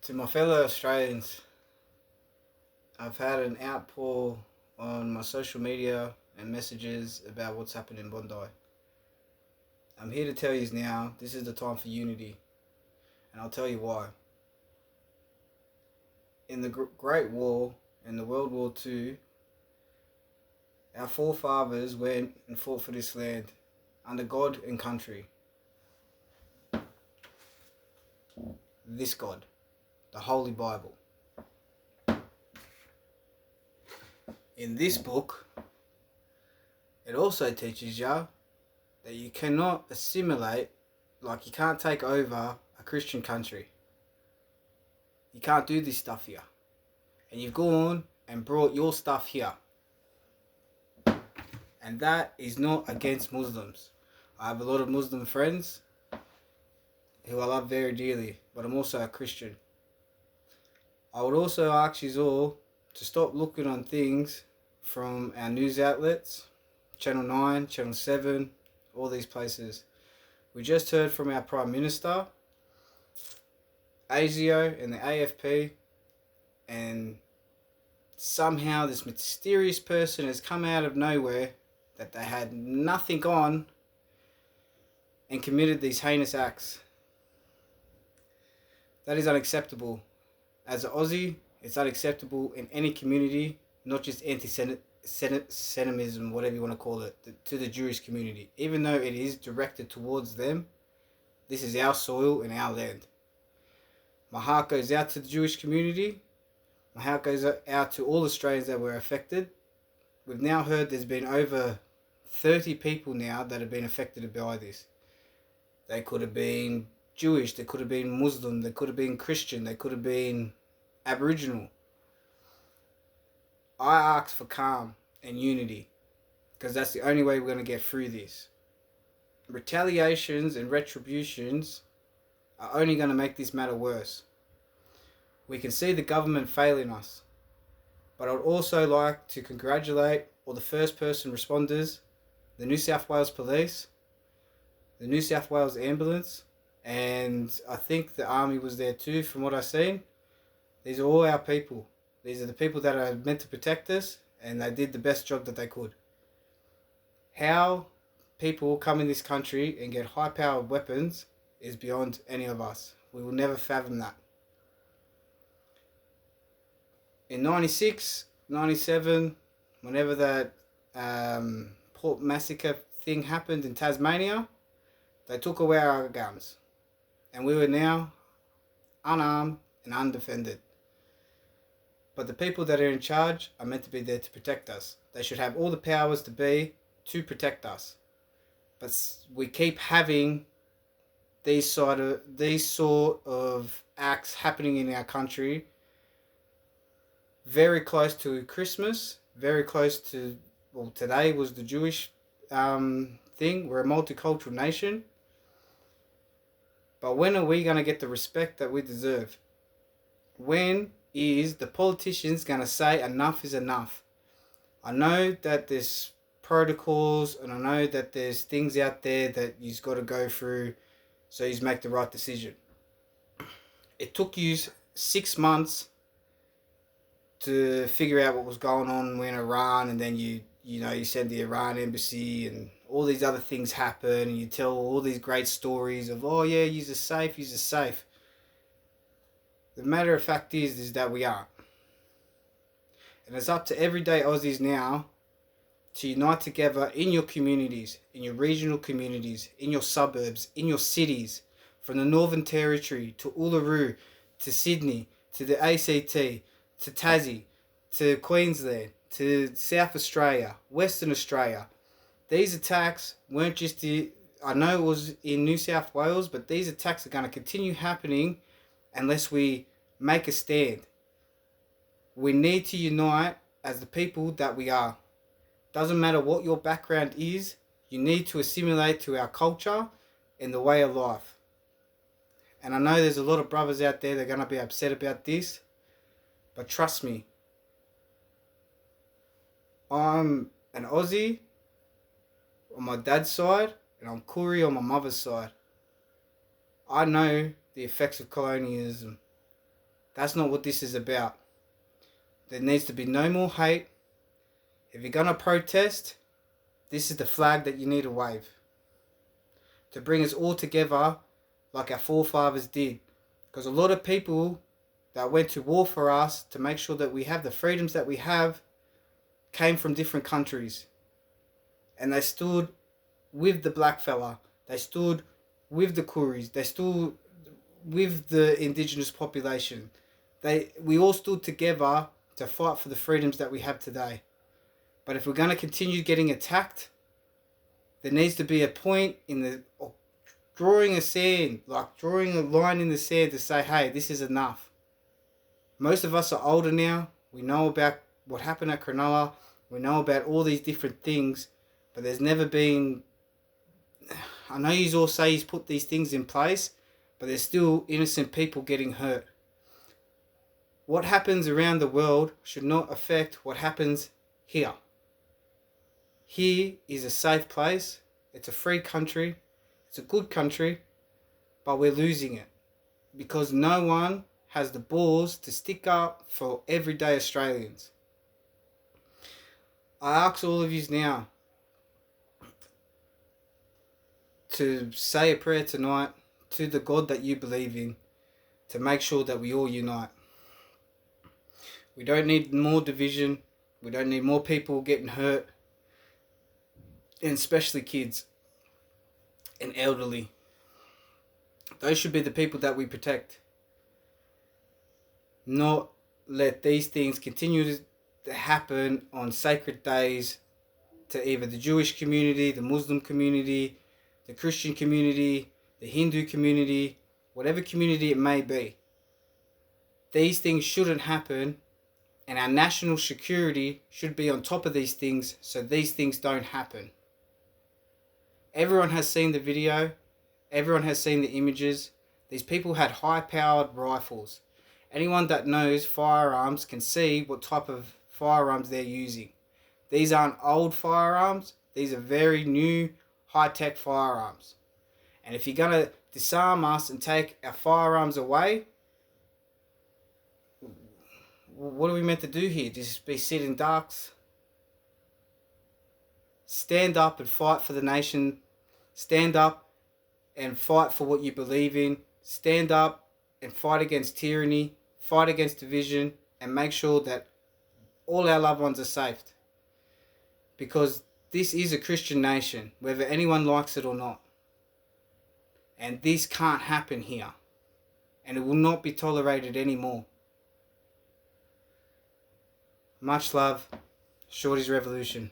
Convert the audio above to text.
To my fellow Australians, I've had an outpour on my social media and messages about what's happened in Bondi. I'm here to tell you now, this is the time for unity, and I'll tell you why. In the Great War and the World War II, our forefathers went and fought for this land under God and country. This God, the Holy Bible. In this book, it also teaches you that you cannot assimilate, like you can't take over a Christian country. You can't do this stuff here. And you've gone and brought your stuff here. And that is not against Muslims. I have a lot of Muslim friends who I love very dearly, but I'm also a Christian. I would also ask you all to stop looking on things from our news outlets, Channel 9, Channel 7, all these places. We just heard from our Prime Minister, ASIO and the AFP, and somehow this mysterious person has come out of nowhere that they had nothing on and committed these heinous acts. That is unacceptable. As an Aussie, it's unacceptable in any community, not just anti-Semitism, whatever you want to call it, to the Jewish community. Even though it is directed towards them, this is our soil and our land. My heart goes out to the Jewish community. My heart goes out to all Australians that were affected. We've now heard there's been over 30 people now that have been affected by this. They could have been Jewish, they could have been Muslim, they could have been Christian, they could have been Aboriginal. I ask for calm and unity because that's the only way we're going to get through this. Retaliations and retributions are only going to make this matter worse. We can see the government failing us, but I would also like to congratulate all the first person responders, the New South Wales Police, the New South Wales Ambulance, and I think the Army was there too from what I've seen. These are all our people. These are the people that are meant to protect us, and they did the best job that they could. How people come in this country and get high-powered weapons is beyond any of us. We will never fathom that. In 96, 97, whenever that Port Massacre thing happened in Tasmania, they took away our guns. And we were now unarmed and undefended. But the people that are in charge are meant to be there to protect us. They should have all the powers to protect us. But we keep having these sort of acts happening in our country very close to Christmas, very close to, well, today was the Jewish thing. We're a multicultural nation. But when are we going to get the respect that we deserve? When is the politicians going to say enough is enough? I know that there's protocols and I know that there's things out there that you've got to go through so you make the right decision. It took you 6 months to figure out what was going on in Iran, and then you send the Iran embassy and all these other things happen, and you tell all these great stories of, oh yeah, you're safe. The matter of fact is that we aren't. And it's up to everyday Aussies now to unite together in your communities, in your regional communities, in your suburbs, in your cities, from the Northern Territory to Uluru, to Sydney, to the ACT, to Tassie, to Queensland, to South Australia, Western Australia. These attacks weren't just I know it was in New South Wales, but these attacks are going to continue happening unless we make a stand. We need to unite as the people that we are. Doesn't matter what your background is, you need to assimilate to our culture and the way of life. And I know there's a lot of brothers out there that are going to be upset about this, but trust me, I'm an Aussie on my dad's side and I'm Koori on my mother's side. I know the effects of colonialism. That's not what this is about. There needs to be no more hate. If you're going to protest, this is the flag that you need to wave. To bring us all together like our forefathers did. Because a lot of people that went to war for us to make sure that we have the freedoms that we have came from different countries. And they stood with the black fella. They stood with the Kuris. They stood with the indigenous population. We all stood together to fight for the freedoms that we have today. But if we're going to continue getting attacked, there needs to be a point in the drawing a line in the sand to say, hey, this is enough. Most of us are older now. We know about what happened at Cronulla. We know about all these different things, but there's never been... I know you all say he's put these things in place, but there's still innocent people getting hurt. What happens around the world should not affect what happens here. Here is a safe place. It's a free country. It's a good country, but we're losing it because no one has the balls to stick up for everyday Australians. I ask all of you now to say a prayer tonight to the God that you believe in to make sure that we all unite. We don't need more division. We don't need more people getting hurt, and especially kids and elderly. Those should be the people that we protect. Not let these things continue to happen on sacred days to either the Jewish community, the Muslim community, the Christian community, the Hindu community, whatever community it may be. These things shouldn't happen, and our national security should be on top of these things so these things don't happen. Everyone has seen the video. Everyone has seen the images. These people had high-powered rifles. Anyone that knows firearms can see what type of firearms they're using. These aren't old firearms. These are very new, high-tech firearms. And if you're going to disarm us and take our firearms away, what are we meant to do here? Just be sitting ducks? Stand up and fight for the nation. Stand up and fight for what you believe in. Stand up and fight against tyranny. Fight against division. And make sure that all our loved ones are safe. Because this is a Christian nation, whether anyone likes it or not. And this can't happen here. And it will not be tolerated anymore. Much love. Shorty's Revolution.